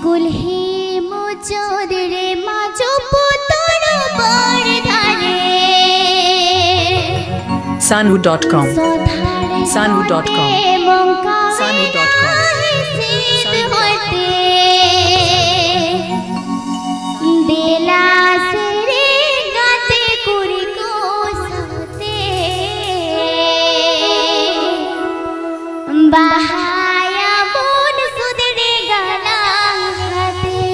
কুলহি মোচরে মাঝো পুতর বরধারে Sanu.com Sanu.com Sanu.com बेला सेरे गाते कुड़ी को साथे बहाया बोन सुधरे गाना हाथे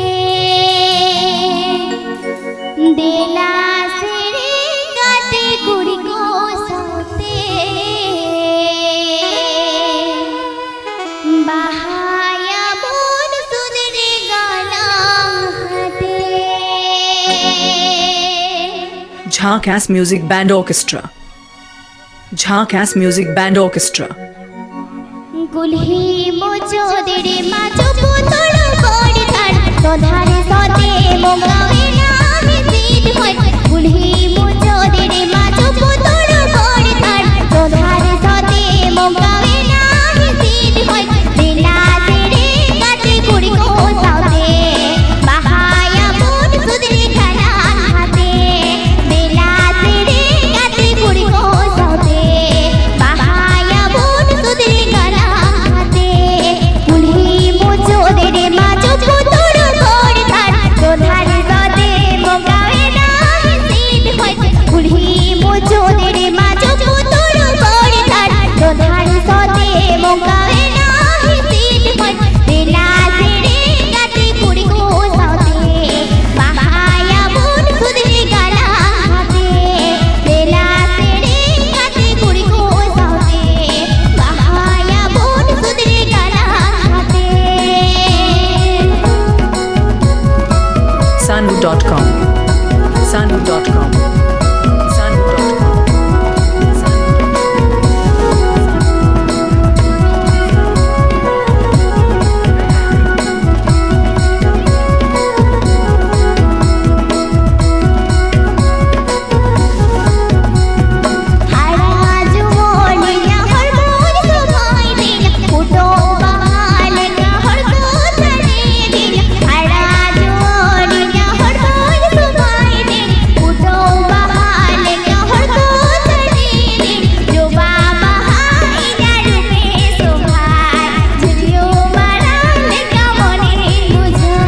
बेला सेरे गाते कुड़ी को साथे बहाया बोन सुधरे गाना हाथे Jagannath Music Band Orchestra. Jagannath Music Band Orchestra. কুলহি মোচরে মাঝো পুতর বরধার সধারে সতে মোগাবে নামে সিদ্ধ হয় কুলহি মোচরে মাঝো পুতর বরধার সধারে সতে মোগাবে নামে সিদ্ধ হয় বেলা সেরে গাতে কুড়ি কো সাথে বাহায়া বোন সুদরে খানা হাতে বেলা সেরে গাতে কুড়ি কো সাথে বাহায়া বোন সুদরে খানা হাতে কুলহি মোচরে মাঝো পুতর বরধার সধারে সতে মোগাবে নামে সিদ্ধ হয় কুলহি মোচরে মাঝো পুতর বরধার সধারে সতে মোগাবে নামে সিদ্ধ হয় বেলা সেরে গাতে কুড়ি কো সাথে বাহায়া বোন সুদরে গানা হাতে বেলা সেরে গাতে কুড়ি কো সাথে বাহায়া বোন সুদরে গানা হাতে Sanu.com Sanu.com Sanu.com आज मोनिया हर मोन सुभाई दिल फुटो बहाल का हर को चले दिल आज मोनिया हर मोन सुभाई दिल फुटो बहाल का हर को चले दिल जो बाबा हाई जारू पे सुभाई झुलियो मराल का मने बुझर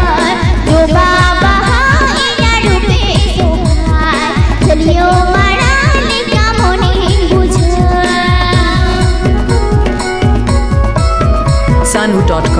जो बाबा हाई जारू पे सुभाई झुलियो मराल का मने बुझर Sanu.com